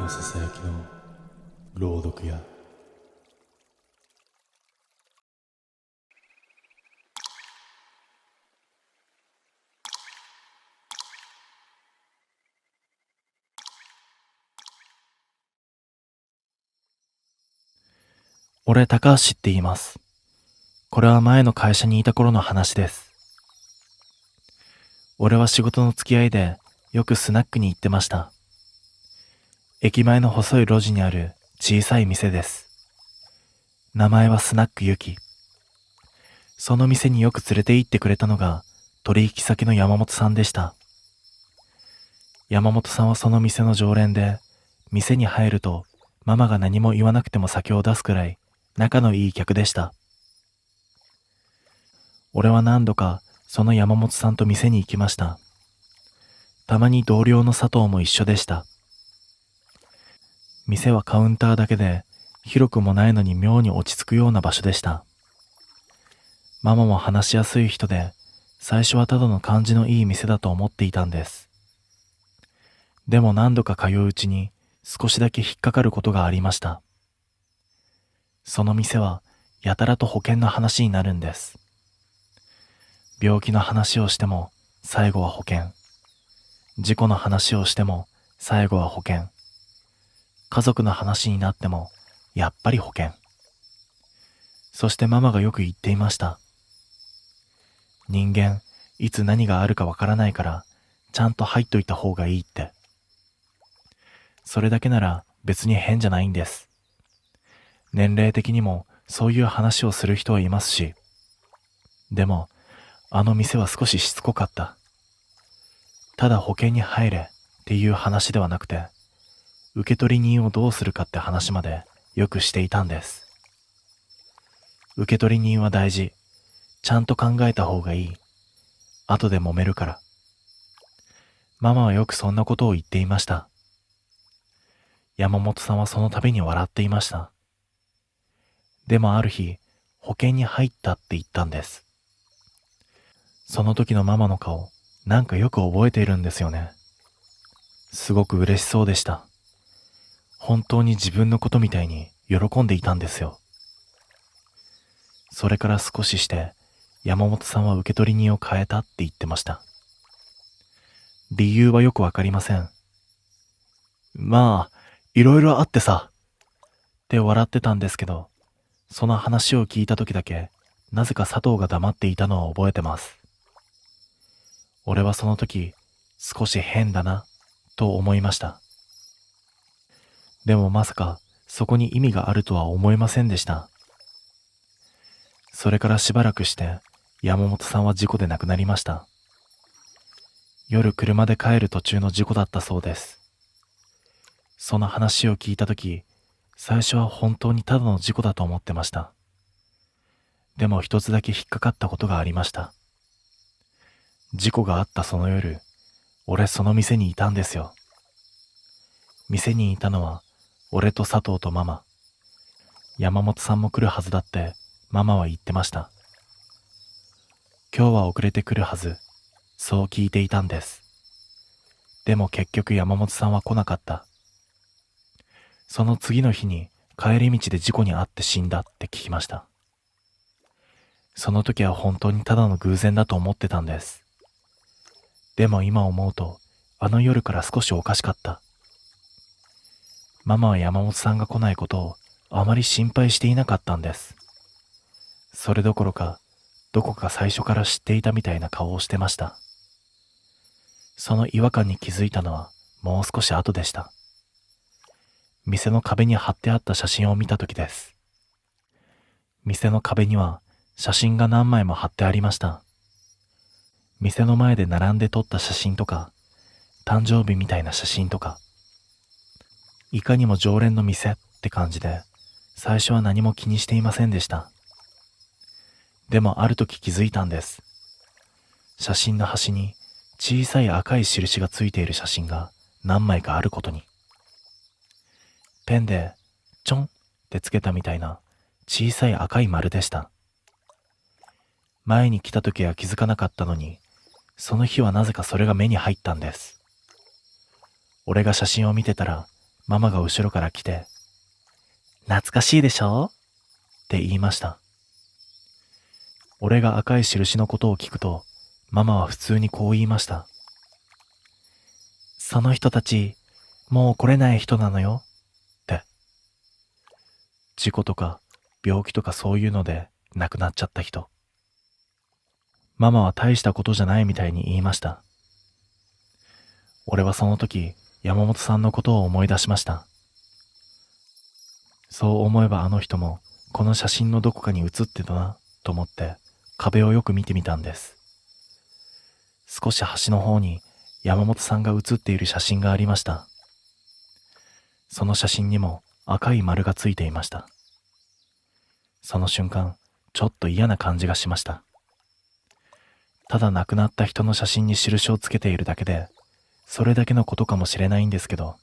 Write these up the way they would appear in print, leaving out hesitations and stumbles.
のささやきの朗読や俺、高橋って言います。これは前の会社にいた頃の話です。俺は仕事の付き合いでよくスナックに行ってました。駅前の細い路地にある小さい店です。名前はスナックユキ。その店によく連れて行ってくれたのが取引先の山本さんでした。山本さんはその店の常連で、店に入るとママが何も言わなくても酒を出すくらい仲のいい客でした。俺は何度かその山本さんと店に行きました。たまに同僚の佐藤も一緒でした。店はカウンターだけで広くもないのに妙に落ち着くような場所でした。ママも話しやすい人で、最初はただの感じのいい店だと思っていたんです。でも何度か通ううちに少しだけ引っかかることがありました。その店はやたらと保険の話になるんです。病気の話をしても最後は保険。事故の話をしても最後は保険。家族の話になってもやっぱり保険。そしてママがよく言っていました。人間、いつ何があるかわからないからちゃんと入っといた方がいいって。それだけなら別に変じゃないんです。年齢的にもそういう話をする人はいますし。でもあの店は少ししつこかった。ただ保険に入れっていう話ではなくて、受取人をどうするかって話までよくしていたんです。受取人は大事。ちゃんと考えた方がいい。後で揉めるから。ママはよくそんなことを言っていました。山本さんはその度に笑っていました。でもある日、保険に入ったって言ったんです。その時のママの顔、なんかよく覚えているんですよね。すごく嬉しそうでした。本当に自分のことみたいに喜んでいたんですよ。それから少しして山本さんは受取人を変えたって言ってました。理由はよくわかりません。まあ、いろいろあってさ、って笑ってたんですけど、その話を聞いた時だけ、なぜか佐藤が黙っていたのを覚えてます。俺はその時、少し変だな、と思いました。でもまさか、そこに意味があるとは思いませんでした。それからしばらくして、山本さんは事故で亡くなりました。夜車で帰る途中の事故だったそうです。その話を聞いたとき、最初は本当にただの事故だと思ってました。でも一つだけ引っかかったことがありました。事故があったその夜、俺その店にいたんですよ。店にいたのは、俺と佐藤とママ。山本さんも来るはずだってママは言ってました。今日は遅れてくるはず、そう聞いていたんです。でも結局山本さんは来なかった。その次の日に帰り道で事故に遭って死んだって聞きました。その時は本当にただの偶然だと思ってたんです。でも今思うと、あの夜から少しおかしかった。ママは山本さんが来ないことをあまり心配していなかったんです。それどころか、どこか最初から知っていたみたいな顔をしてました。その違和感に気づいたのはもう少し後でした。店の壁に貼ってあった写真を見た時です。店の壁には写真が何枚も貼ってありました。店の前で並んで撮った写真とか、誕生日みたいな写真とか、いかにも常連の店って感じで、最初は何も気にしていませんでした。でもある時気づいたんです。写真の端に小さい赤い印がついている写真が何枚かあることに。ペンでちょんってつけたみたいな小さい赤い丸でした。前に来た時は気づかなかったのに、その日はなぜかそれが目に入ったんです。俺が写真を見てたら、ママが後ろから来て、懐かしいでしょって言いました。俺が赤い印のことを聞くと、ママは普通にこう言いました。その人たち、もう来れない人なのよ、って。事故とか病気とかそういうので亡くなっちゃった人。ママは大したことじゃないみたいに言いました。俺はその時、山本さんのことを思い出しました。そう思えばあの人もこの写真のどこかに写ってたなと思って壁をよく見てみたんです。少し端の方に山本さんが写っている写真がありました。その写真にも赤い丸がついていました。その瞬間、ちょっと嫌な感じがしました。ただ亡くなった人の写真に印をつけているだけで、それだけのことかもしれないんですけど、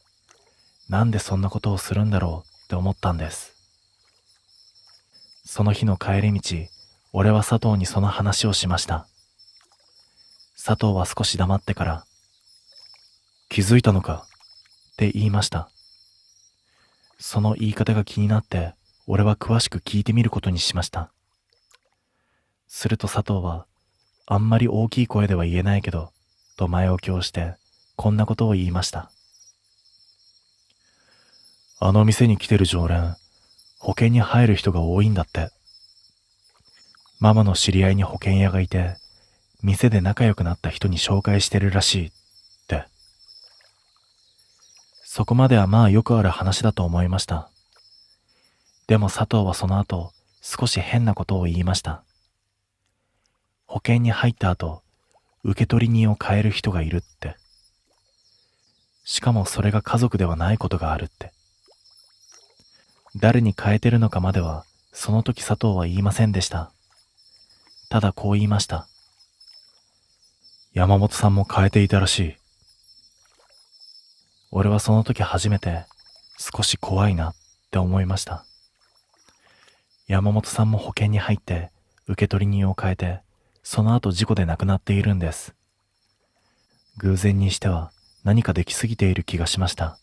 なんでそんなことをするんだろうって思ったんです。その日の帰り道、俺は佐藤にその話をしました。佐藤は少し黙ってから、気づいたのかって言いました。その言い方が気になって、俺は詳しく聞いてみることにしました。すると佐藤は、あんまり大きい声では言えないけど、と前置きをして、こんなことを言いました。あの店に来てる常連、保険に入る人が多いんだって。ママの知り合いに保険屋がいて、店で仲良くなった人に紹介してるらしいって。そこまではまあよくある話だと思いました。でも佐藤はその後、少し変なことを言いました。保険に入った後、受取人を変える人がいるって。しかもそれが家族ではないことがあるって。誰に変えてるのかまでは、その時佐藤は言いませんでした。ただこう言いました。山本さんも変えていたらしい。俺はその時初めて、少し怖いなって思いました。山本さんも保険に入って、受取人を変えて、その後事故で亡くなっているんです。偶然にしては何かできすぎている気がしました。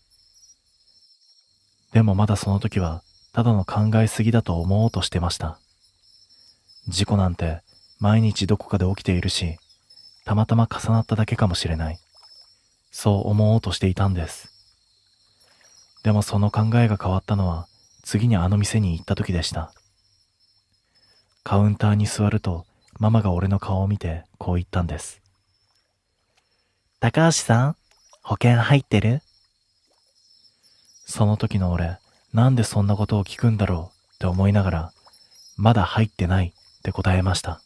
でもまだその時はただの考えすぎだと思おうとしてました。事故なんて毎日どこかで起きているし、たまたま重なっただけかもしれない。そう思おうとしていたんです。でもその考えが変わったのは次にあの店に行った時でした。カウンターに座るとママが俺の顔を見てこう言ったんです。高橋さん、保険入ってる？その時の俺、なんでそんなことを聞くんだろうって思いながら、まだ入ってないって答えました。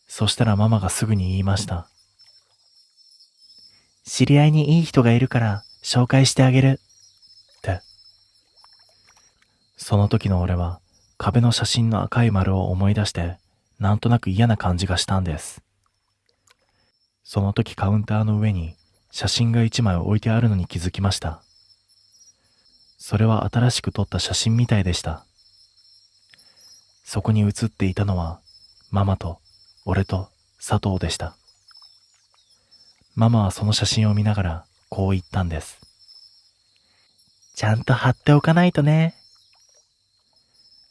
そしたらママがすぐに言いました。知り合いにいい人がいるから紹介してあげるって。その時の俺は壁の写真の赤い丸を思い出して、なんとなく嫌な感じがしたんです。その時カウンターの上に写真が一枚置いてあるのに気づきました。それは新しく撮った写真みたいでした。そこに写っていたのはママと俺と佐藤でした。ママはその写真を見ながらこう言ったんです。ちゃんと貼っておかないとね。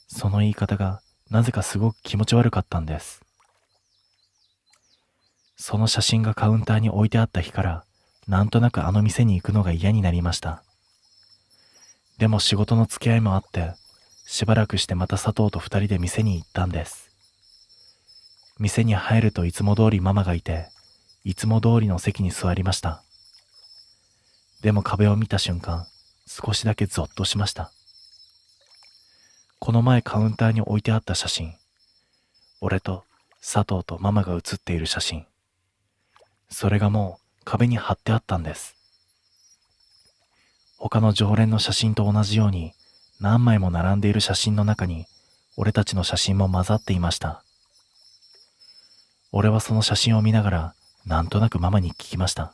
その言い方がなぜかすごく気持ち悪かったんです。その写真がカウンターに置いてあった日から、なんとなくあの店に行くのが嫌になりました。でも仕事の付き合いもあって、しばらくしてまた佐藤と二人で店に行ったんです。店に入るといつも通りママがいて、いつも通りの席に座りました。でも壁を見た瞬間、少しだけゾッとしました。この前カウンターに置いてあった写真、俺と佐藤とママが写っている写真、それがもう壁に貼ってあったんです。他の常連の写真と同じように何枚も並んでいる写真の中に俺たちの写真も混ざっていました。俺はその写真を見ながらなんとなくママに聞きました。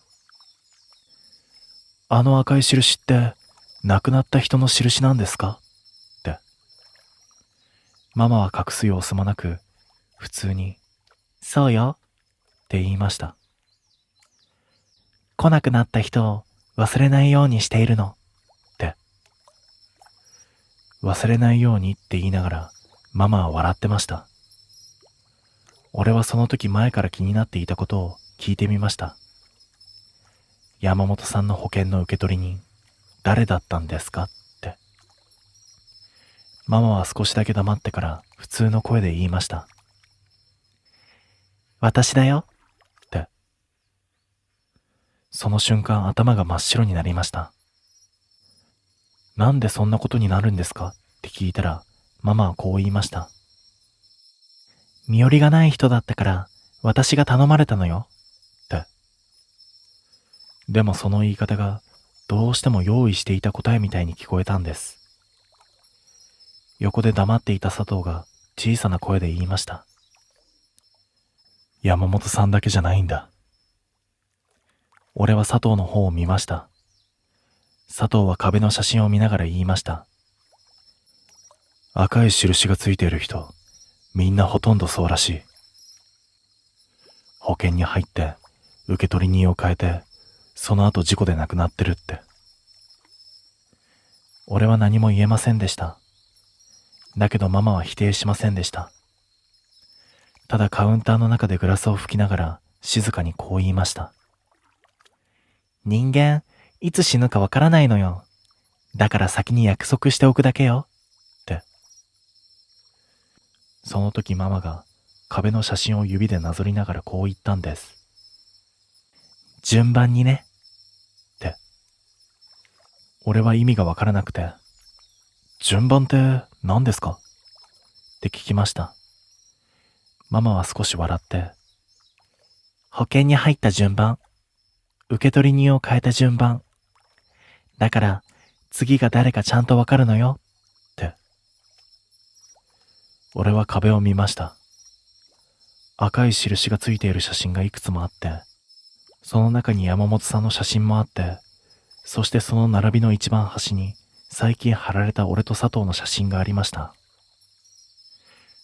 あの赤い印って亡くなった人の印なんですか？って。ママは隠す様子もなく普通にそうよって言いました。来なくなった人を忘れないようにしているの。忘れないようにって言いながらママは笑ってました。俺はその時前から気になっていたことを聞いてみました。山本さんの保険の受取人、誰だったんですかって。ママは少しだけ黙ってから普通の声で言いました。私だよって。その瞬間頭が真っ白になりました。なんでそんなことになるんですかって聞いたら、ママはこう言いました。身寄りがない人だったから私が頼まれたのよって。でもその言い方がどうしても用意していた答えみたいに聞こえたんです。横で黙っていた佐藤が小さな声で言いました。山本さんだけじゃないんだ。俺は佐藤の方を見ました。佐藤は壁の写真を見ながら言いました。赤い印がついている人、みんなほとんどそうらしい。保険に入って受取人を変えて、その後事故で亡くなってるって。俺は何も言えませんでした。だけどママは否定しませんでした。ただカウンターの中でグラスを拭きながら静かにこう言いました。人間、いつ死ぬかわからないのよ。だから先に約束しておくだけよ。って。その時ママが壁の写真を指でなぞりながらこう言ったんです。順番にね。って。俺は意味がわからなくて、順番って何ですかって聞きました。ママは少し笑って、保険に入った順番、受取人を変えた順番。だから、次が誰かちゃんとわかるのよ、って。俺は壁を見ました。赤い印がついている写真がいくつもあって、その中に山本さんの写真もあって、そしてその並びの一番端に、最近貼られた俺と佐藤の写真がありました。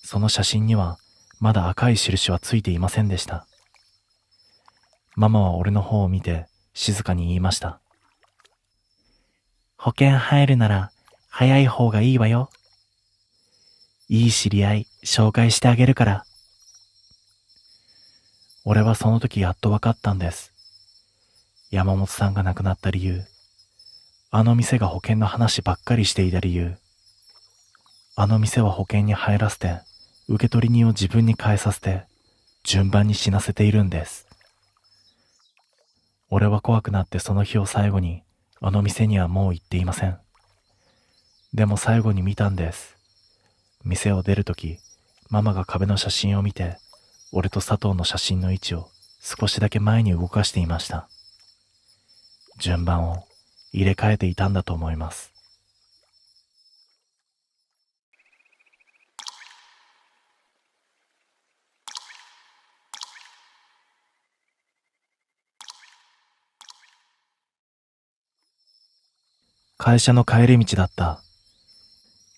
その写真には、まだ赤い印はついていませんでした。ママは俺の方を見て、静かに言いました。保険入るなら、早い方がいいわよ。いい知り合い、紹介してあげるから。俺はその時やっと分かったんです。山本さんが亡くなった理由。あの店が保険の話ばっかりしていた理由。あの店は保険に入らせて、受取人を自分に変えさせて、順番に死なせているんです。俺は怖くなってその日を最後に、あの店にはもう行っていません。でも最後に見たんです。店を出るとき、ママが壁の写真を見て、俺と佐藤の写真の位置を少しだけ前に動かしていました。順番を入れ替えていたんだと思います。会社の帰り道だった。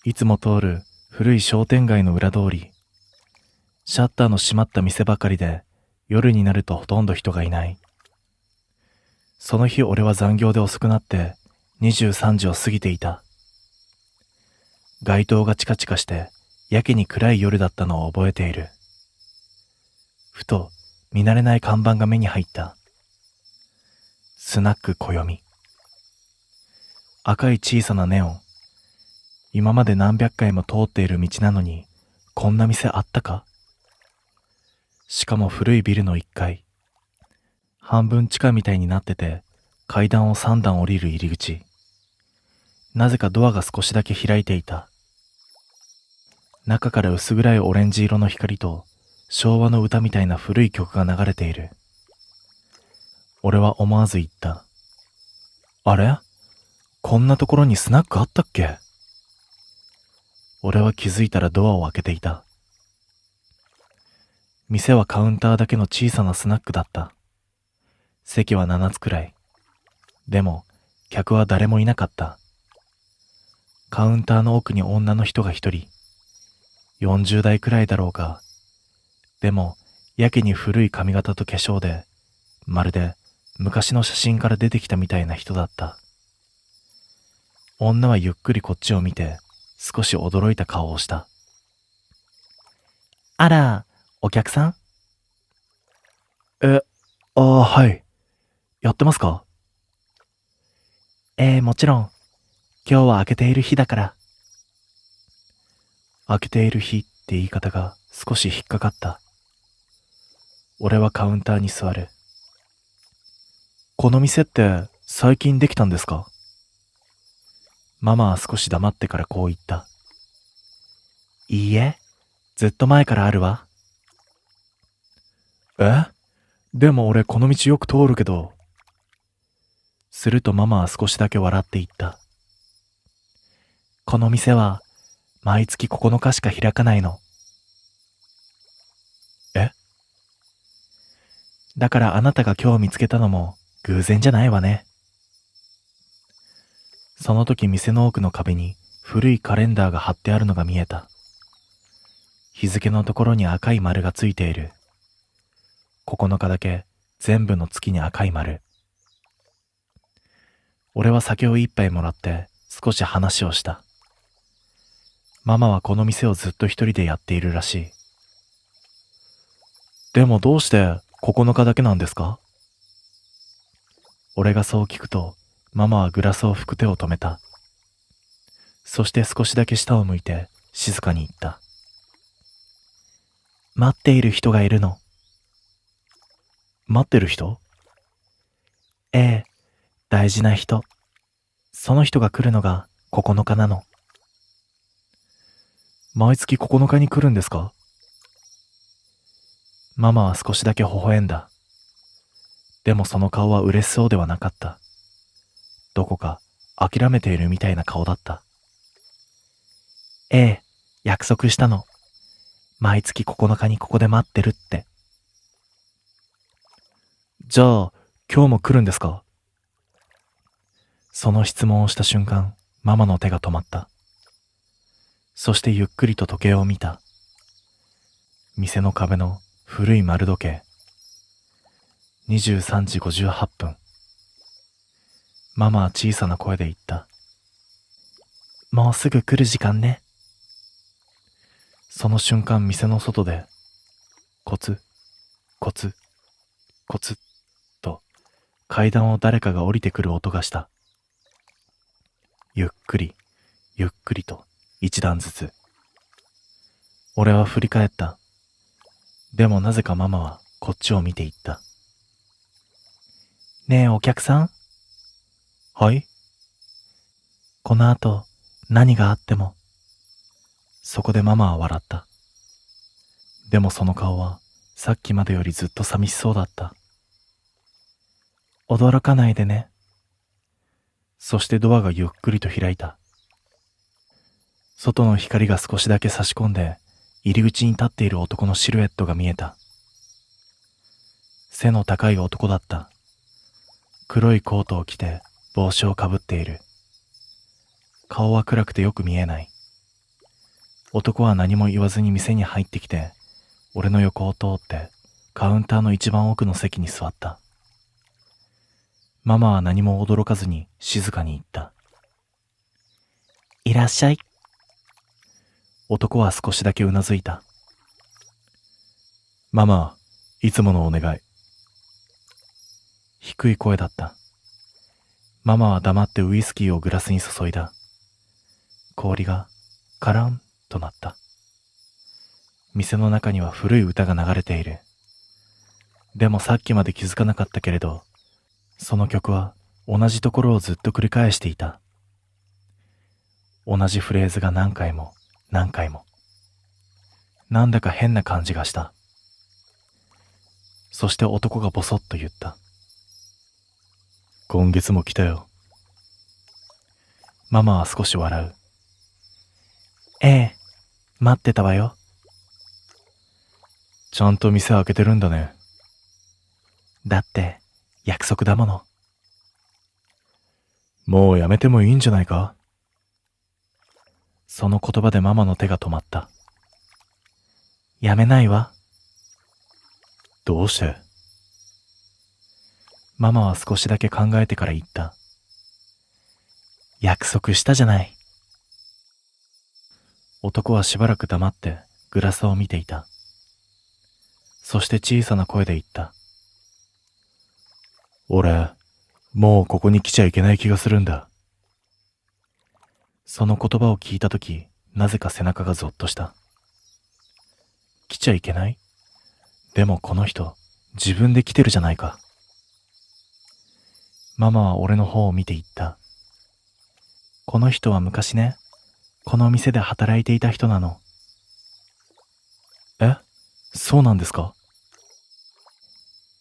いつも通る古い商店街の裏通り。シャッターの閉まった店ばかりで、夜になるとほとんど人がいない。その日俺は残業で遅くなって23時を過ぎていた。街灯がチカチカしてやけに暗い夜だったのを覚えている。ふと見慣れない看板が目に入った。スナックこよみ。赤い小さなネオン。今まで何百回も通っている道なのに、こんな店あったか？しかも古いビルの1階。半分地下みたいになってて、階段を3段降りる入り口。なぜかドアが少しだけ開いていた。中から薄暗いオレンジ色の光と、昭和の歌みたいな古い曲が流れている。俺は思わず言った。あれ？こんなところにスナックあったっけ？俺は気づいたらドアを開けていた。店はカウンターだけの小さなスナックだった。席は7つくらい。でも、客は誰もいなかった。カウンターの奥に女の人が一人。40代くらいだろうか。でも、やけに古い髪型と化粧で、まるで昔の写真から出てきたみたいな人だった。女はゆっくりこっちを見て、少し驚いた顔をした。あら、お客さん？はい。やってますか？もちろん。今日は開けている日だから。開けている日って言い方が少し引っかかった。俺はカウンターに座る。この店って最近できたんですか？ママは少し黙ってからこう言った。いいえ、ずっと前からあるわ。でも俺この道よく通るけど。するとママは少しだけ笑って言った。この店は毎月9日しか開かないの。え？だからあなたが今日見つけたのも偶然じゃないわね。その時店の奥の壁に古いカレンダーが貼ってあるのが見えた。日付のところに赤い丸がついている。9日だけ全部の月に赤い丸。俺は酒を一杯もらって少し話をした。ママはこの店をずっと一人でやっているらしい。でもどうして9日だけなんですか？俺がそう聞くと、ママはグラスを拭く手を止めた。そして少しだけ下を向いて静かに言った。待っている人がいるの。待ってる人？ええ、大事な人。その人が来るのが9日なの。毎月9日に来るんですか？ママは少しだけ微笑んだ。でもその顔は嬉しそうではなかった。どこか諦めているみたいな顔だった。ええ、約束したの。毎月9日にここで待ってるって。じゃあ、今日も来るんですか？その質問をした瞬間、ママの手が止まった。そしてゆっくりと時計を見た。店の壁の古い丸時計。23時58分。ママは小さな声で言った。もうすぐ来る時間ね。その瞬間、店の外で、コツ、コツ、コツと階段を誰かが降りてくる音がした。ゆっくり、ゆっくりと一段ずつ。俺は振り返った。でもなぜかママはこっちを見ていった。ねえお客さん？はい？この後何があっても。そこでママは笑った。でもその顔はさっきまでよりずっと寂しそうだった。驚かないでね。そしてドアがゆっくりと開いた。外の光が少しだけ差し込んで、入り口に立っている男のシルエットが見えた。背の高い男だった。黒いコートを着て帽子をかぶっている。顔は暗くてよく見えない。男は何も言わずに店に入ってきて、俺の横を通ってカウンターの一番奥の席に座った。ママは何も驚かずに静かに言った。いらっしゃい。男は少しだけうなずいた。ママ、いつものお願い。低い声だった。ママは黙ってウイスキーをグラスに注いだ。氷がカランとなった。店の中には古い歌が流れている。でもさっきまで気づかなかったけれど、その曲は同じところをずっと繰り返していた。同じフレーズが何回も何回も。なんだか変な感じがした。そして男がボソッと言った。今月も来たよ。ママは少し笑う。ええ、待ってたわよ。ちゃんと店開けてるんだね。だって約束だもの。もうやめてもいいんじゃないか？その言葉でママの手が止まった。やめないわ。どうして？ママは少しだけ考えてから言った。約束したじゃない。男はしばらく黙ってグラスを見ていた。そして小さな声で言った。俺、もうここに来ちゃいけない気がするんだ。その言葉を聞いたとき、なぜか背中がゾッとした。来ちゃいけない？でもこの人、自分で来てるじゃないか。ママは俺の方を見て言った。この人は昔ね、この店で働いていた人なの。え？そうなんですか？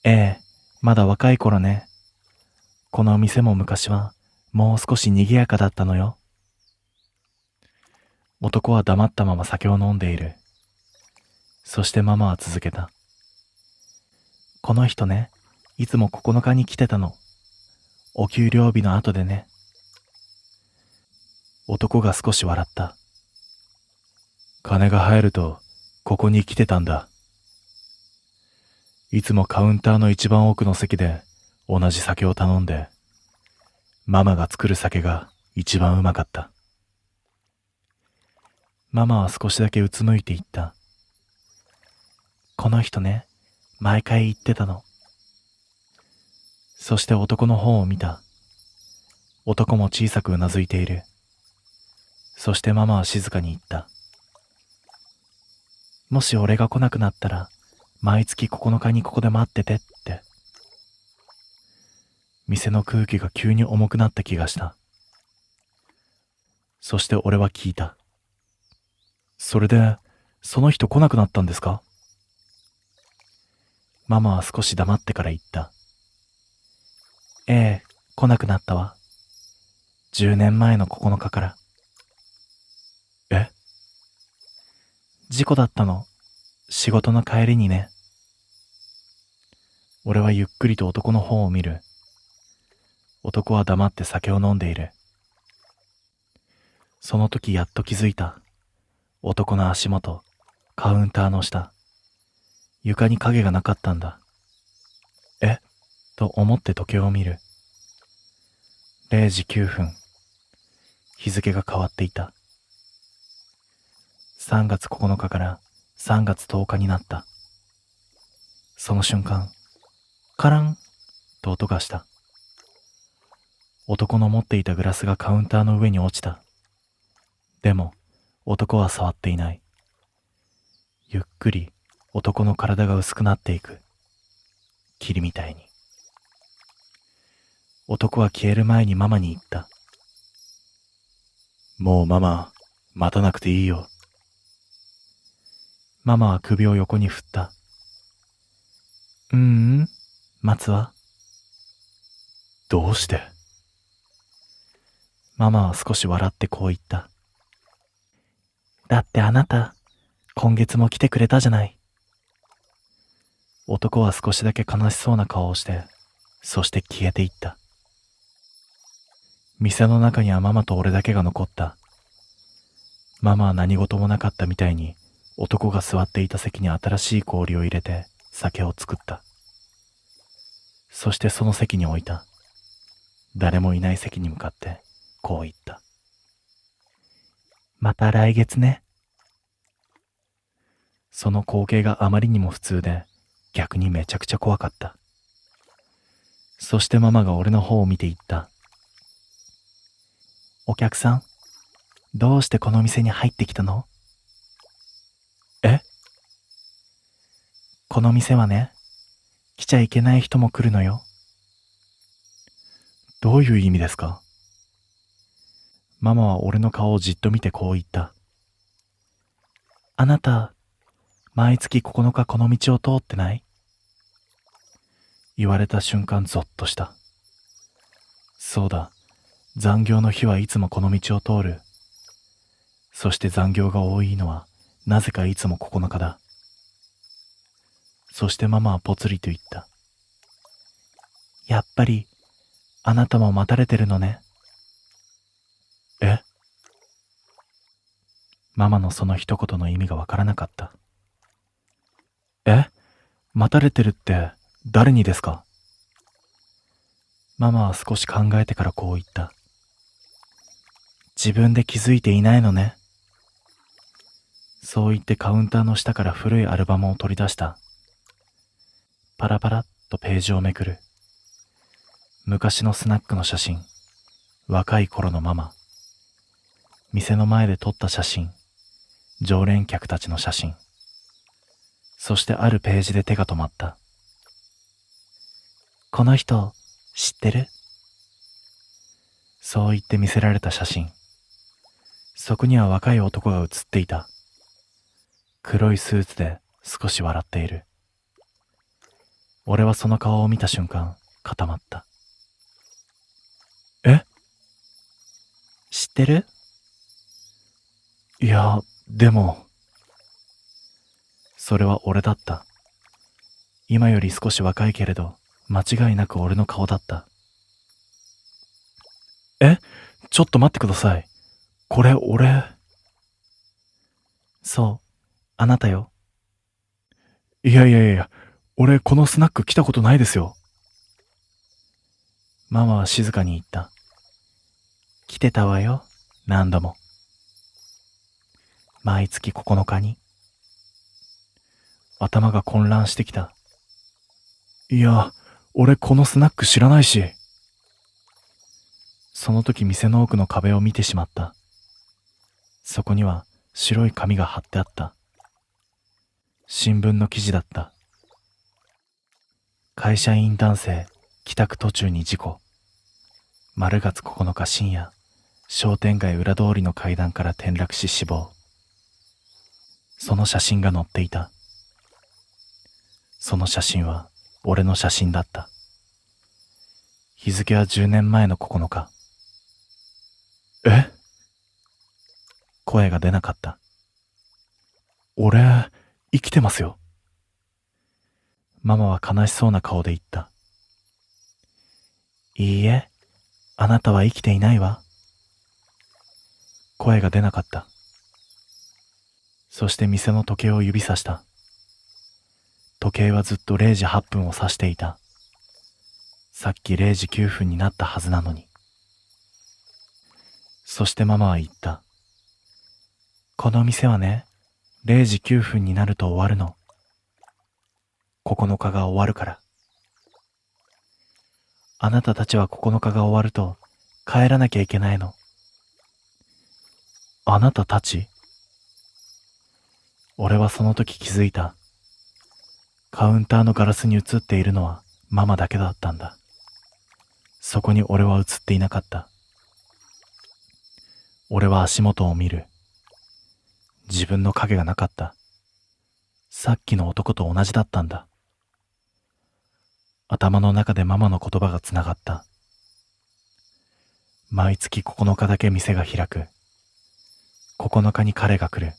ええ、まだ若い頃ね。この店も昔はもう少し賑やかだったのよ。男は黙ったまま酒を飲んでいる。そしてママは続けた。この人ね、いつも9日に来てたの。お給料日の後でね。男が少し笑った。金が入ると、ここに来てたんだ。いつもカウンターの一番奥の席で同じ酒を頼んで、ママが作る酒が一番うまかった。ママは少しだけうつむいて言った。この人ね、毎回言ってたの。そして男の方を見た。男も小さくうなずいている。そしてママは静かに言った。もし俺が来なくなったら、毎月9日にここで待っててって。店の空気が急に重くなった気がした。そして俺は聞いた。それで、その人来なくなったんですか？ママは少し黙ってから言った。ええ、来なくなったわ。10年前の9日から。え？事故だったの。仕事の帰りにね。俺はゆっくりと男の方を見る。男は黙って酒を飲んでいる。その時やっと気づいた。男の足元、カウンターの下。床に影がなかったんだ。え？と思って時計を見る。0時9分。日付が変わっていた。3月9日から3月10日になった。その瞬間、カランと音がした。男の持っていたグラスがカウンターの上に落ちた。でも、男は触っていない。ゆっくり男の体が薄くなっていく。霧みたいに。男は消える前にママに言った。もうママ、待たなくていいよ。ママは首を横に振った。待つわ。どうして？ママは少し笑ってこう言った。だってあなた、今月も来てくれたじゃない。男は少しだけ悲しそうな顔をして、そして消えていった。店の中にはママと俺だけが残った。ママは何事もなかったみたいに、男が座っていた席に新しい氷を入れて酒を作った。そしてその席に置いた。誰もいない席に向かってこう言った。また来月ね。その光景があまりにも普通で逆にめちゃくちゃ怖かった。そしてママが俺の方を見て言った。お客さん、どうしてこの店に入ってきたの？え？この店はね、来ちゃいけない人も来るのよ。どういう意味ですか？ママは俺の顔をじっと見てこう言った。あなた、毎月9日この道を通ってない？言われた瞬間ゾッとした。そうだ、残業の日はいつもこの道を通る。そして残業が多いのはなぜかいつも9日だ。そしてママはぽつりと言った。やっぱり、あなたも待たれてるのね。え？ママのその一言の意味がわからなかった。え？待たれてるって誰にですか？ママは少し考えてからこう言った。自分で気づいていないのね。そう言ってカウンターの下から古いアルバムを取り出した。パラパラっとページをめくる。昔のスナックの写真、若い頃のママ、店の前で撮った写真、常連客たちの写真、そしてあるページで手が止まった。この人、知ってる？そう言って見せられた写真。そこには若い男が写っていた。黒いスーツで少し笑っている。俺はその顔を見た瞬間、固まった。え？知ってる？いや、でも。それは俺だった。今より少し若いけれど、間違いなく俺の顔だった。え？ちょっと待ってください。これ俺。そう、あなたよ。いやいやいや、俺このスナック来たことないですよ。ママは静かに言った。来てたわよ、何度も。毎月9日に。頭が混乱してきた。いや、俺このスナック知らないし。その時店の奥の壁を見てしまった。そこには白い紙が貼ってあった。新聞の記事だった。会社員男性、帰宅途中に事故。丸月9日深夜、商店街裏通りの階段から転落し死亡。その写真が載っていた。その写真は俺の写真だった。日付は10年前の9日。え？声が出なかった。俺、生きてますよ。ママは悲しそうな顔で言った。いいえ、あなたは生きていないわ。声が出なかった。そして店の時計を指さした。時計はずっと0時8分を指していた。さっき0時9分になったはずなのに。そしてママは言った。この店はね、0時9分になると終わるの。9日が終わるから。あなたたちは9日が終わると帰らなきゃいけないの。あなたたち？俺はその時気づいた。カウンターのガラスに映っているのはママだけだったんだ。そこに俺は映っていなかった。俺は足元を見る。自分の影がなかった。さっきの男と同じだったんだ。頭の中でママの言葉がつながった。毎月9日だけ店が開く。9日に彼が来る。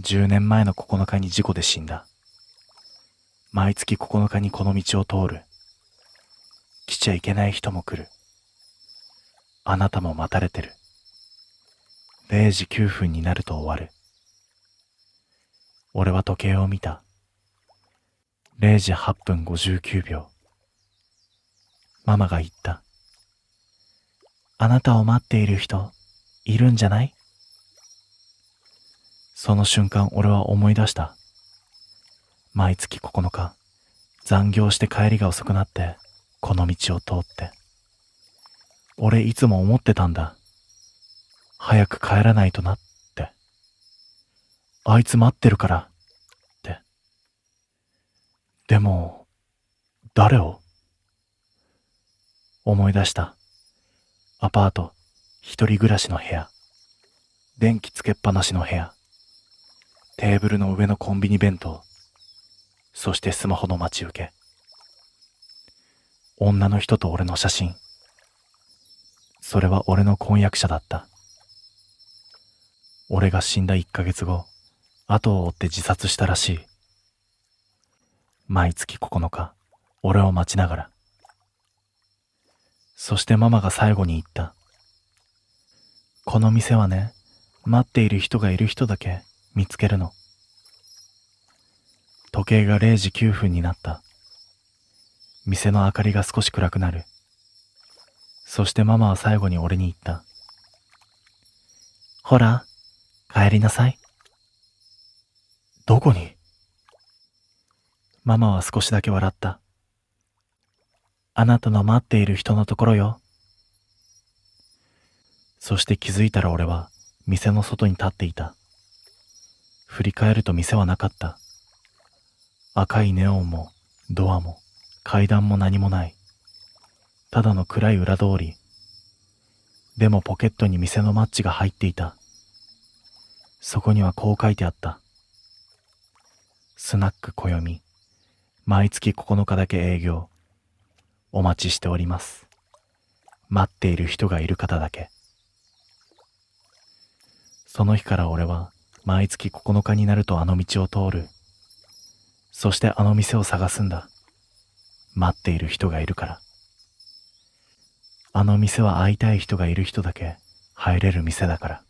10年前の9日に事故で死んだ。毎月9日にこの道を通る。来ちゃいけない人も来る。あなたも待たれてる。0時9分になると終わる。俺は時計を見た。0時8分59秒。ママが言った。あなたを待っている人、いるんじゃない？その瞬間俺は思い出した。毎月9日、残業して帰りが遅くなって、この道を通って。俺いつも思ってたんだ。早く帰らないとなって。あいつ待ってるから、って。でも、誰を？思い出した。アパート、一人暮らしの部屋。電気つけっぱなしの部屋。テーブルの上のコンビニ弁当。そしてスマホの待ち受け。女の人と俺の写真。それは俺の婚約者だった。俺が死んだ1ヶ月後、後を追って自殺したらしい。毎月9日、俺を待ちながら。そしてママが最後に言った。この店はね、待っている人がいる人だけ見つけるの。時計が0時9分になった。店の明かりが少し暗くなる。そしてママは最後に俺に言った。ほら、帰りなさい。どこに？ママは少しだけ笑った。あなたの待っている人のところよ。そして気づいたら俺は店の外に立っていた。振り返ると店はなかった。赤いネオンもドアも階段も何もない。ただの暗い裏通り。でもポケットに店のマッチが入っていた。そこにはこう書いてあった。スナックこよみ、毎月9日だけ営業。お待ちしております。待っている人がいる方だけ。その日から俺は毎月9日になるとあの道を通る。そしてあの店を探すんだ。待っている人がいるから。あの店は会いたい人がいる人だけ入れる店だから。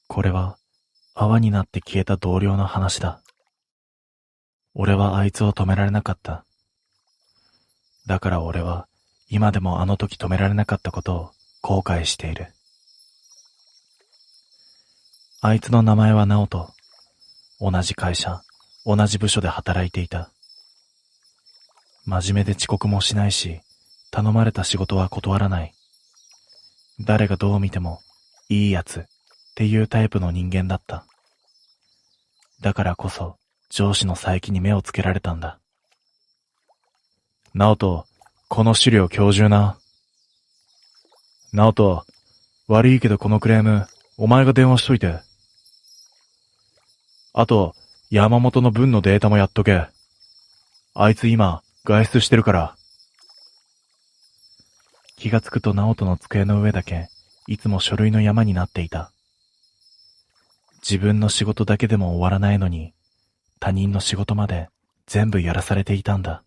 これは泡になって消えた同僚の話だ。俺はあいつを止められなかった。だから俺は今でもあの時止められなかったことを後悔している。あいつの名前は直人。同じ会社、同じ部署で働いていた。真面目で遅刻もしないし、頼まれた仕事は断らない。誰がどう見てもいいやつっていうタイプの人間だった。だからこそ上司の佐伯に目をつけられたんだ。直人、この資料今日中な。直人、悪いけどこのクレーム、お前が電話しといて。あと、山本の分のデータもやっとけ。あいつ今、外出してるから。気がつくと直人の机の上だけ、いつも書類の山になっていた。自分の仕事だけでも終わらないのに、他人の仕事まで全部やらされていたんだ。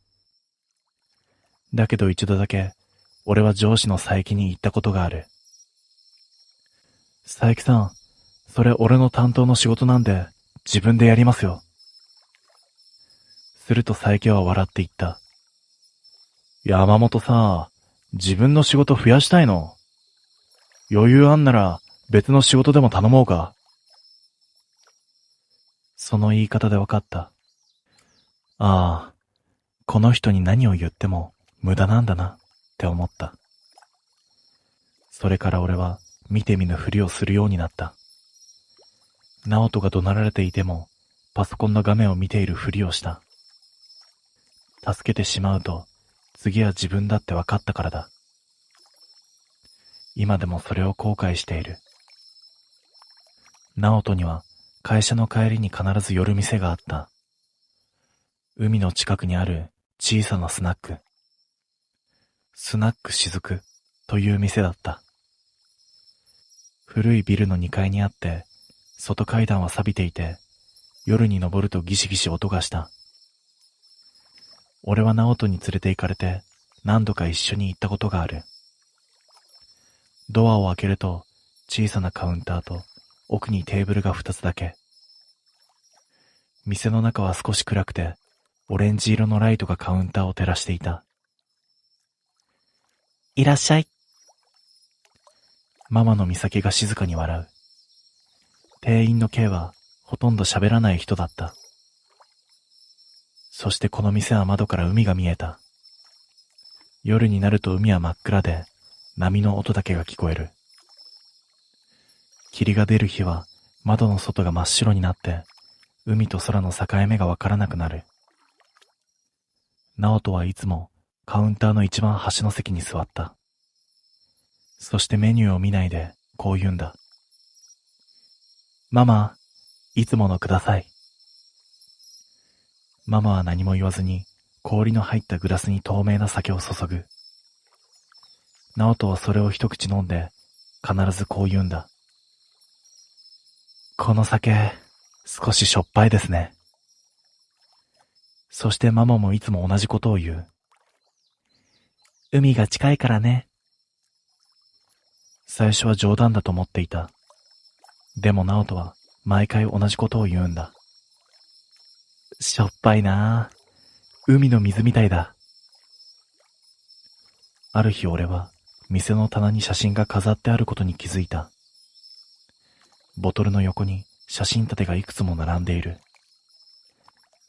だけど一度だけ、俺は上司の佐伯に言ったことがある。佐伯さん、それ俺の担当の仕事なんで、自分でやりますよ。すると佐伯は笑って言った。山本さ、自分の仕事増やしたいの？余裕あんなら別の仕事でも頼もうか。その言い方で分かった。ああ、この人に何を言っても無駄なんだなって思った。それから俺は見て見ぬふりをするようになった。直人が怒鳴られていてもパソコンの画面を見ているふりをした。助けてしまうと次は自分だって分かったからだ。今でもそれを後悔している。直人には会社の帰りに必ず寄る店があった。海の近くにある小さなスナック。スナックしずくという店だった。古いビルの2階にあって、外階段は錆びていて、夜に登るとギシギシ音がした。俺は直人に連れて行かれて何度か一緒に行ったことがある。ドアを開けると小さなカウンターと奥にテーブルが2つだけ。店の中は少し暗くて、オレンジ色のライトがカウンターを照らしていた。いらっしゃい。ママの美咲が静かに笑う。店員の K はほとんど喋らない人だった。そしてこの店は窓から海が見えた。夜になると海は真っ暗で、波の音だけが聞こえる。霧が出る日は窓の外が真っ白になって、海と空の境目がわからなくなる。直人はいつもカウンターの一番端の席に座った。そしてメニューを見ないでこう言うんだ。ママ、いつものください。ママは何も言わずに氷の入ったグラスに透明な酒を注ぐ。直人はそれを一口飲んで必ずこう言うんだ。この酒、少ししょっぱいですね。そしてママもいつも同じことを言う。海が近いからね。最初は冗談だと思っていた。でも直人は毎回同じことを言うんだ。しょっぱいなあ。海の水みたいだ。ある日俺は店の棚に写真が飾ってあることに気づいた。ボトルの横に写真立てがいくつも並んでいる。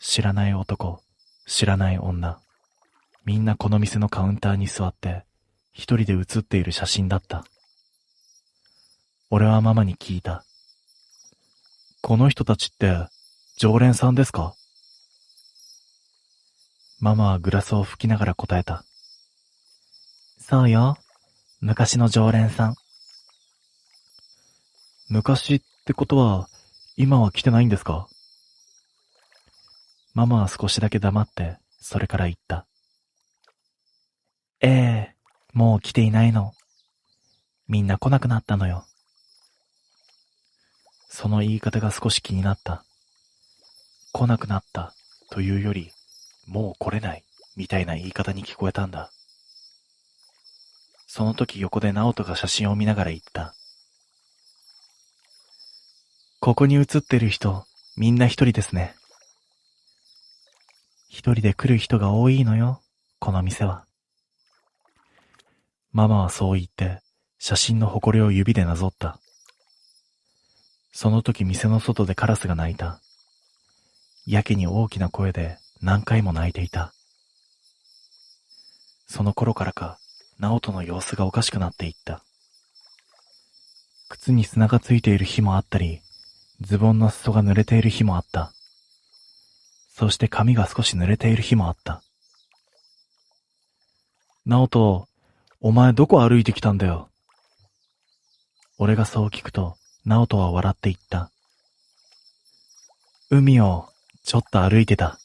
知らない男、知らない女、みんなこの店のカウンターに座って一人で写っている写真だった。俺はママに聞いた。この人たちって常連さんですか？ママはグラスを拭きながら答えた。そうよ、昔の常連さん。昔ってことは今は来てないんですか？ママは少しだけ黙ってそれから言った。ええ、もう来ていないの。みんな来なくなったのよ。その言い方が少し気になった。来なくなったというより、もう来れないみたいな言い方に聞こえたんだ。その時横で直人が写真を見ながら言った。ここに写ってる人、みんな一人ですね。一人で来る人が多いのよ、この店は。ママはそう言って、写真の埃を指でなぞった。その時店の外でカラスが鳴いた。やけに大きな声で何回も鳴いていた。その頃からか、直人の様子がおかしくなっていった。靴に砂がついている日もあったり、ズボンの裾が濡れている日もあった。そして髪が少し濡れている日もあった。直人、お前どこ歩いてきたんだよ。俺がそう聞くと、直人は笑って言った。海をちょっと歩いてた。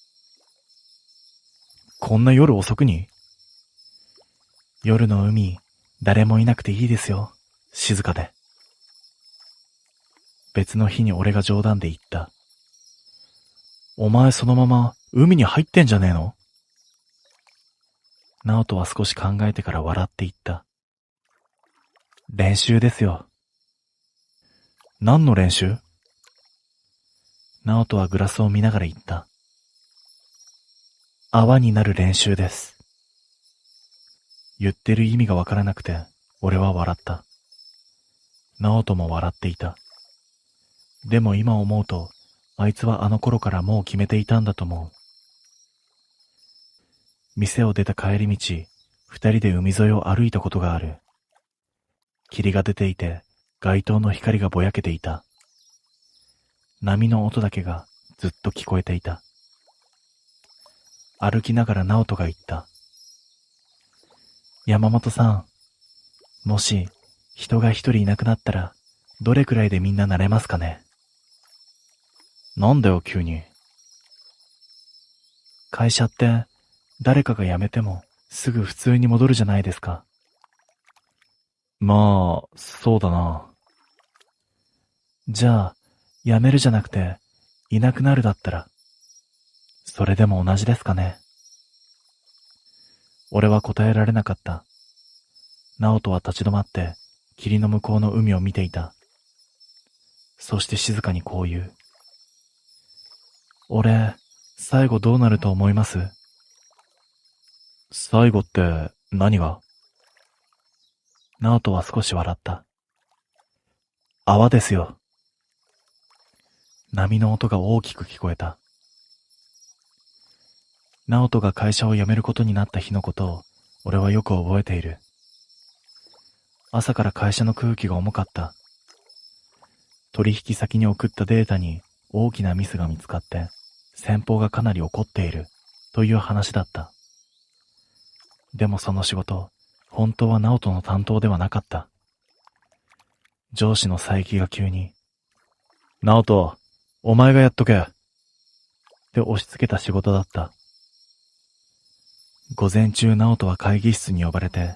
こんな夜遅くに？夜の海、誰もいなくていいですよ。静かで。別の日に俺が冗談で言った。お前そのまま海に入ってんじゃねえの？直人は少し考えてから笑って言った。練習ですよ。何の練習？直人はグラスを見ながら言った。泡になる練習です。言ってる意味がわからなくて、俺は笑った。直人も笑っていた。でも今思うと、あいつはあの頃からもう決めていたんだと思う。店を出た帰り道、二人で海沿いを歩いたことがある。霧が出ていて、街灯の光がぼやけていた。波の音だけがずっと聞こえていた。歩きながら直人が言った。山本さん、もし人が一人いなくなったら、どれくらいでみんな慣れますかね？なんだよ急に。会社って誰かが辞めてもすぐ普通に戻るじゃないですか。まあ、そうだな。じゃあ、辞めるじゃなくて、いなくなるだったら、それでも同じですかね。俺は答えられなかった。直人は立ち止まって、霧の向こうの海を見ていた。そして静かにこう言う。俺、最後どうなると思います？最後って何が？直人は少し笑った。泡ですよ。波の音が大きく聞こえた。直人が会社を辞めることになった日のことを俺はよく覚えている。朝から会社の空気が重かった。取引先に送ったデータに大きなミスが見つかって先方がかなり怒っているという話だった。でもその仕事、本当は直人の担当ではなかった。上司の佐伯が急に、直人、お前がやっとけ。って押し付けた仕事だった。午前中直人は会議室に呼ばれて、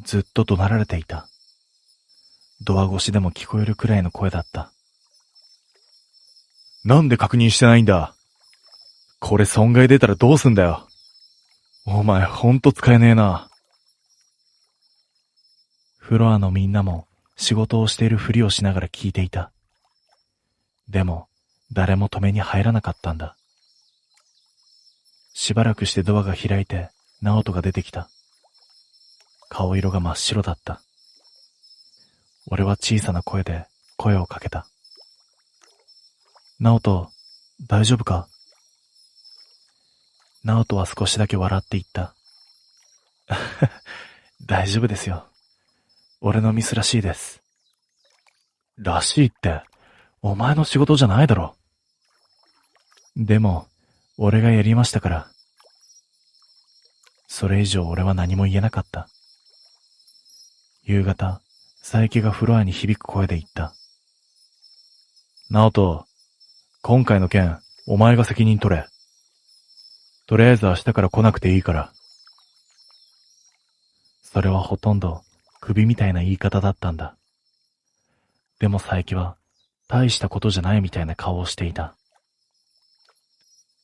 ずっと怒鳴られていた。ドア越しでも聞こえるくらいの声だった。なんで確認してないんだ？これ損害出たらどうすんだよ。お前ほんと使えねえな。フロアのみんなも仕事をしているふりをしながら聞いていた。でも、誰も止めに入らなかったんだ。しばらくしてドアが開いて、直人が出てきた。顔色が真っ白だった。俺は小さな声で声をかけた。直人、大丈夫か？直人は少しだけ笑って言った。大丈夫ですよ。俺のミスらしいです。らしいって、お前の仕事じゃないだろ。でも、俺がやりましたから。それ以上俺は何も言えなかった。夕方、佐伯がフロアに響く声で言った。直人、今回の件、お前が責任取れ。とりあえず明日から来なくていいから。それはほとんど首みたいな言い方だったんだ。でも佐伯は大したことじゃないみたいな顔をしていた。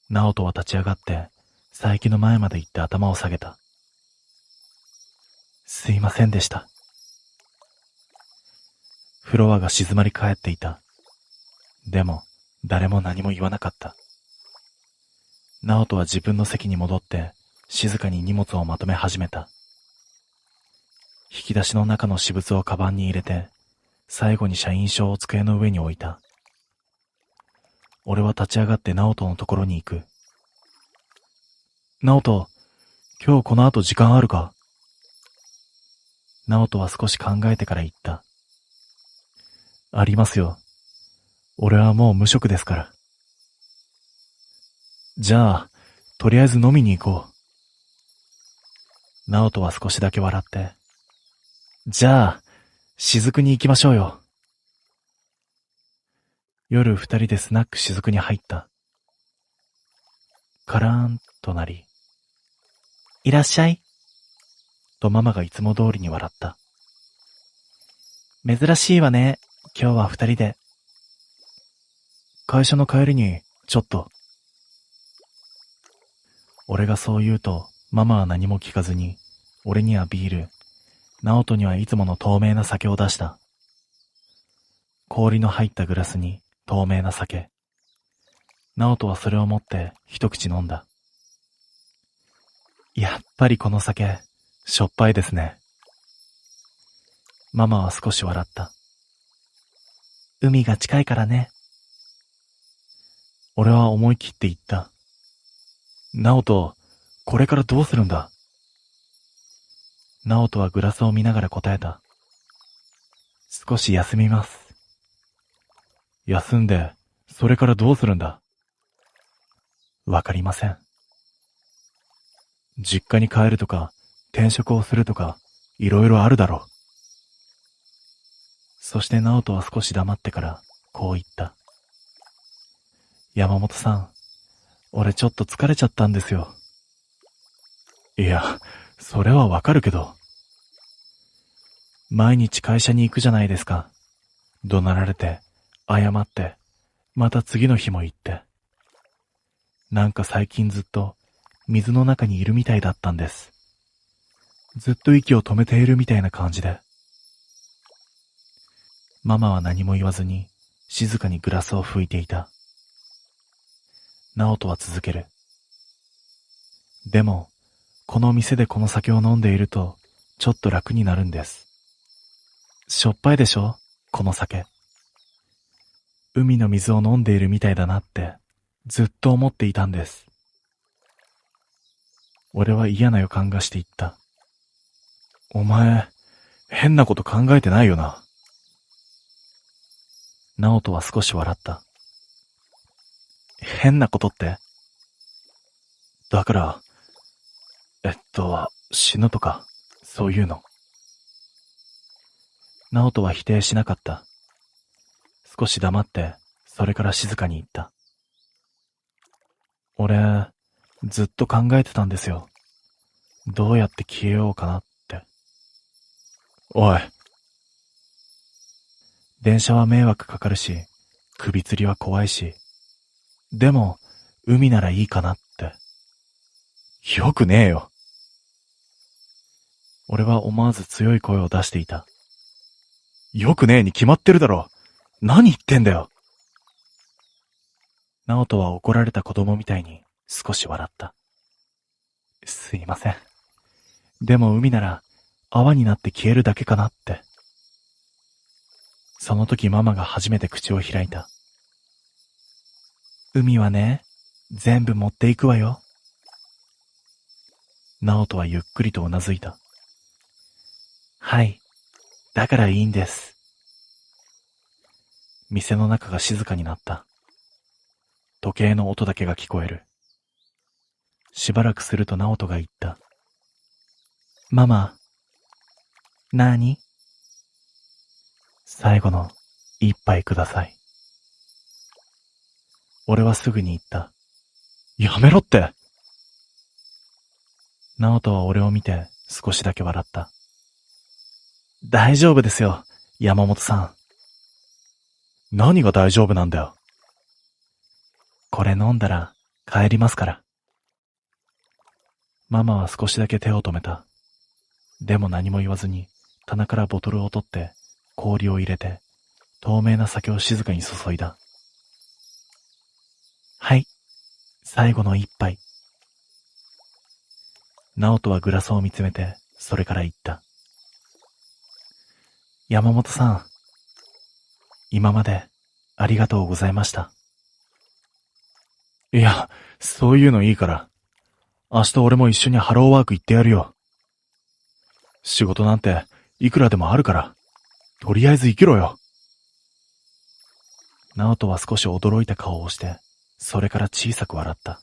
直人は立ち上がって佐伯の前まで行って頭を下げた。すいませんでした。フロアが静まり返っていた。でも誰も何も言わなかった。直人は自分の席に戻って静かに荷物をまとめ始めた。引き出しの中の私物をカバンに入れて、最後に社員証を机の上に置いた。俺は立ち上がって直人のところに行く。直人、今日この後時間あるか？直人は少し考えてから言った。ありますよ。俺はもう無職ですから。じゃあ、とりあえず飲みに行こう。直人は少しだけ笑って。じゃあ、雫に行きましょうよ。夜二人でスナック雫に入った。カラーンとなり、いらっしゃい。とママがいつも通りに笑った。珍しいわね、今日は二人で。会社の帰りに、ちょっと。俺がそう言うと、ママは何も聞かずに、俺にはビール、直人にはいつもの透明な酒を出した。氷の入ったグラスに透明な酒。直人はそれを持って一口飲んだ。やっぱりこの酒、しょっぱいですね。ママは少し笑った。海が近いからね。俺は思い切って言った。直人、これからどうするんだ？直人はグラスを見ながら答えた。少し休みます。休んで、それからどうするんだ？わかりません。実家に帰るとか、転職をするとか、いろいろあるだろう。そして直人は少し黙ってから、こう言った。山本さん、俺ちょっと疲れちゃったんですよ。いや、それはわかるけど。毎日会社に行くじゃないですか。怒鳴られて、謝って、また次の日も行って。なんか最近ずっと水の中にいるみたいだったんです。ずっと息を止めているみたいな感じで。ママは何も言わずに静かにグラスを拭いていた。直人は続ける。でも、この店でこの酒を飲んでいると、ちょっと楽になるんです。しょっぱいでしょ？この酒。海の水を飲んでいるみたいだなって、ずっと思っていたんです。俺は嫌な予感がして言った。お前、変なこと考えてないよな。直人は少し笑った。変なことって？だから、死ぬとか、そういうの。直人は否定しなかった。少し黙って、それから静かに言った。俺、ずっと考えてたんですよ。どうやって消えようかなって。おい。電車は迷惑かかるし、首吊りは怖いし。でも、海ならいいかなって。よくねえよ。俺は思わず強い声を出していた。よくねえに決まってるだろ。何言ってんだよ。直人は怒られた子供みたいに少し笑った。すいません。でも海なら泡になって消えるだけかなって。その時ママが初めて口を開いた。海はね、全部持っていくわよ。直人はゆっくりとうなずいた。はい、だからいいんです。店の中が静かになった。時計の音だけが聞こえる。しばらくすると直人が言った。ママ、なーに？最後の一杯ください。俺はすぐに言った。やめろって。直人は俺を見て少しだけ笑った。大丈夫ですよ、山本さん。何が大丈夫なんだよ。これ飲んだら帰りますから。ママは少しだけ手を止めた。でも何も言わずに棚からボトルを取って氷を入れて透明な酒を静かに注いだ。はい、最後の一杯。直人はグラスを見つめてそれから言った。山本さん、今までありがとうございました。いや、そういうのいいから。明日俺も一緒にハローワーク行ってやるよ。仕事なんていくらでもあるから、とりあえず生きろよ。直人は少し驚いた顔をして、それから小さく笑った。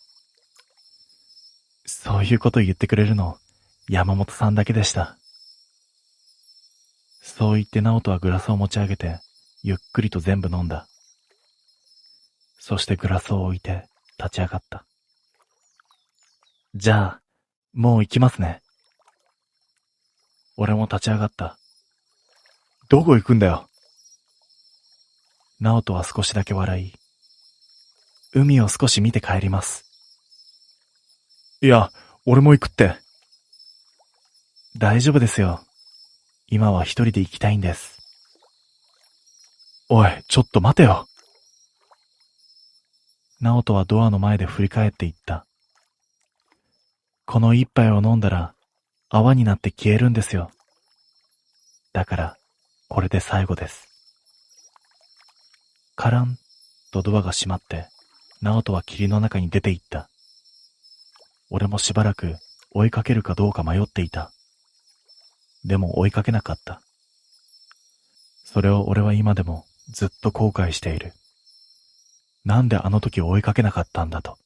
そういうこと言ってくれるの、山本さんだけでした。そう言って直人はグラスを持ち上げて、ゆっくりと全部飲んだ。そしてグラスを置いて立ち上がった。じゃあ、もう行きますね。俺も立ち上がった。どこ行くんだよ。直人は少しだけ笑い、海を少し見て帰ります。いや、俺も行くって。大丈夫ですよ。今は一人で行きたいんです。おい、ちょっと待てよ。直人はドアの前で振り返って言った。この一杯を飲んだら泡になって消えるんですよ。だから、これで最後です。カランとドアが閉まって、直人は霧の中に出て行った。俺もしばらく追いかけるかどうか迷っていた。でも追いかけなかった。それを俺は今でもずっと後悔している。なんであの時追いかけなかったんだと。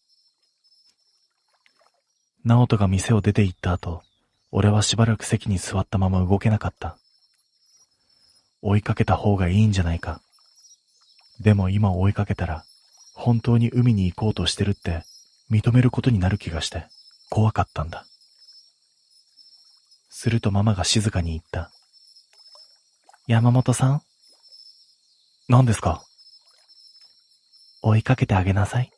直人が店を出て行った後、俺はしばらく席に座ったまま動けなかった。追いかけた方がいいんじゃないか。でも今追いかけたら、本当に海に行こうとしてるって認めることになる気がして怖かったんだ。するとママが静かに言った。山本さん？何ですか？追いかけてあげなさい。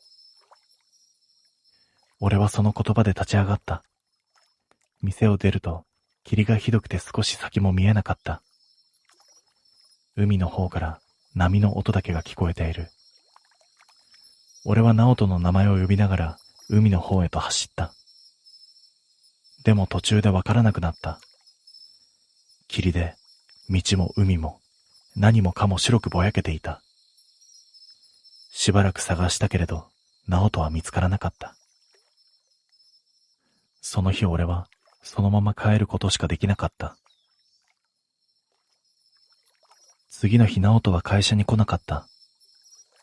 俺はその言葉で立ち上がった。店を出ると霧がひどくて少し先も見えなかった。海の方から波の音だけが聞こえている。俺は直人の名前を呼びながら海の方へと走った。でも途中でわからなくなった。霧で道も海も何もかも白くぼやけていた。しばらく探したけれど直人は見つからなかった。その日俺はそのまま帰ることしかできなかった。次の日直人は会社に来なかった。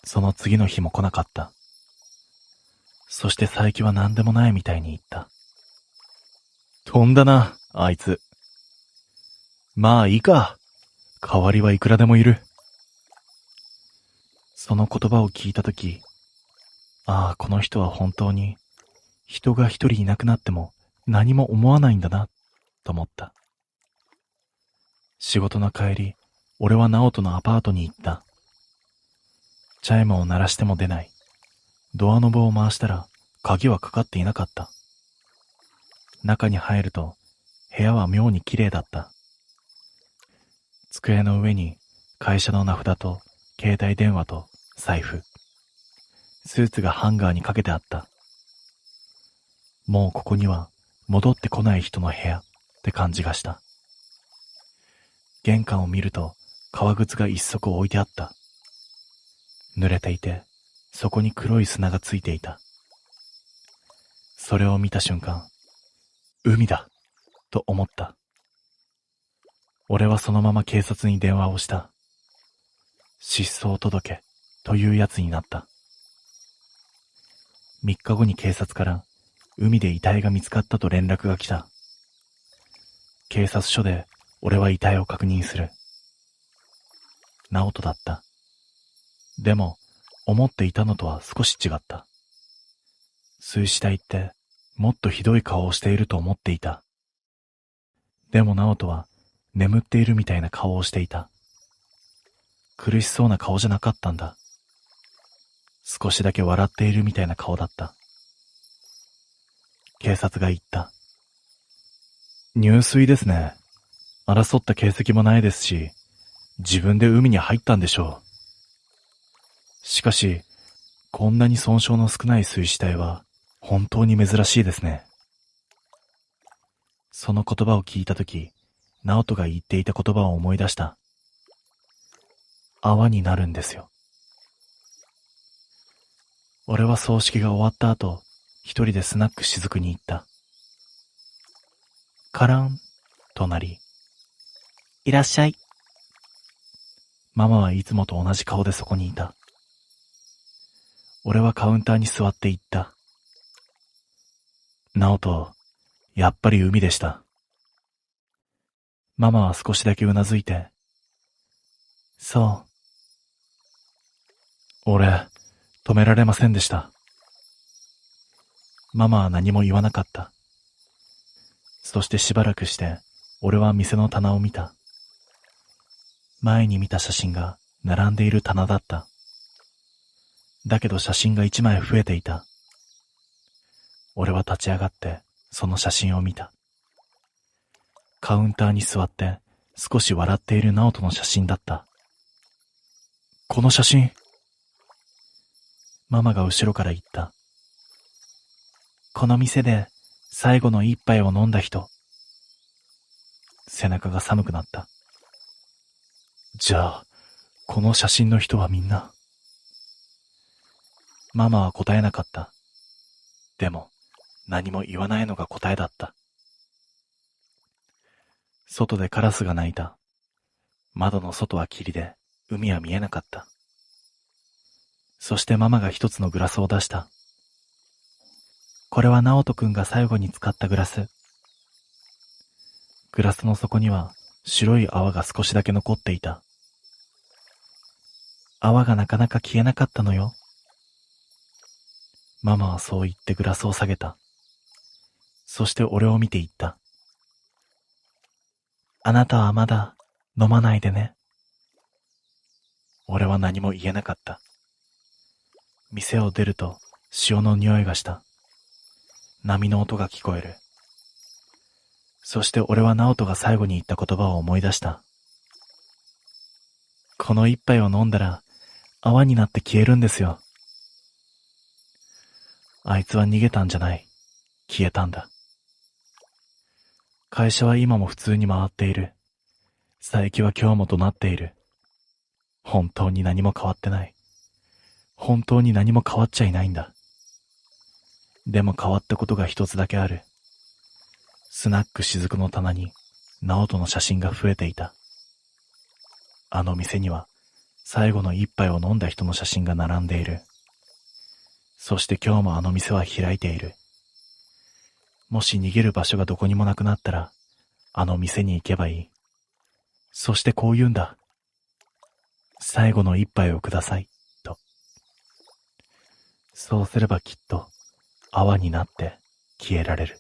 その次の日も来なかった。そして佐伯は何でもないみたいに言った。飛んだな、あいつ。まあいいか。代わりはいくらでもいる。その言葉を聞いたとき、ああ、この人は本当に人が一人いなくなっても何も思わないんだな、と思った。仕事の帰り、俺は直人のアパートに行った。チャイムを鳴らしても出ない。ドアノブを回したら鍵はかかっていなかった。中に入ると部屋は妙に綺麗だった。机の上に会社の名札と携帯電話と財布、スーツがハンガーにかけてあった。もうここには戻ってこない人の部屋って感じがした。玄関を見ると革靴が一足置いてあった。濡れていて、そこに黒い砂がついていた。それを見た瞬間、海だと思った。俺はそのまま警察に電話をした。失踪届というやつになった。3日後に警察から海で遺体が見つかったと連絡が来た。警察署で俺は遺体を確認する。直人だった。でも思っていたのとは少し違った。水死体ってもっとひどい顔をしていると思っていた。でも直人は眠っているみたいな顔をしていた。苦しそうな顔じゃなかったんだ。少しだけ笑っているみたいな顔だった。警察が言った。入水ですね。争った形跡もないですし、自分で海に入ったんでしょう。しかし、こんなに損傷の少ない水死体は本当に珍しいですね。その言葉を聞いたとき、直人が言っていた言葉を思い出した。泡になるんですよ。俺は葬式が終わった後、一人でスナック雫に行った。カランとなり、いらっしゃい。ママはいつもと同じ顔でそこにいた。俺はカウンターに座って言った。直人、やっぱり海でした。ママは少しだけうなずいて、そう。俺、止められませんでした。ママは何も言わなかった。そしてしばらくして、俺は店の棚を見た。前に見た写真が並んでいる棚だった。だけど写真が1枚増えていた。俺は立ち上がってその写真を見た。カウンターに座って少し笑っている直人の写真だった。この写真。ママが後ろから言った。この店で最後の一杯を飲んだ人。背中が寒くなった。じゃあ、この写真の人はみんな。ママは答えなかった。でも、何も言わないのが答えだった。外でカラスが鳴いた。窓の外は霧で、海は見えなかった。そしてママが一つのグラスを出した。これは直人くんが最後に使ったグラス。グラスの底には白い泡が少しだけ残っていた。泡がなかなか消えなかったのよ。ママはそう言ってグラスを下げた。そして俺を見て言った。あなたはまだ飲まないでね。俺は何も言えなかった。店を出ると潮の匂いがした。波の音が聞こえる。そして俺は直人が最後に言った言葉を思い出した。この一杯を飲んだら泡になって消えるんですよ。あいつは逃げたんじゃない。消えたんだ。会社は今も普通に回っている。佐伯は今日も怒鳴っている。本当に何も変わってない。本当に何も変わっちゃいないんだ。でも変わったことが一つだけある。スナック雫の棚に直人の写真が増えていた。あの店には最後の一杯を飲んだ人の写真が並んでいる。そして今日もあの店は開いている。もし逃げる場所がどこにもなくなったら、あの店に行けばいい。そしてこう言うんだ。最後の一杯をください、と。そうすればきっと泡になって消えられる。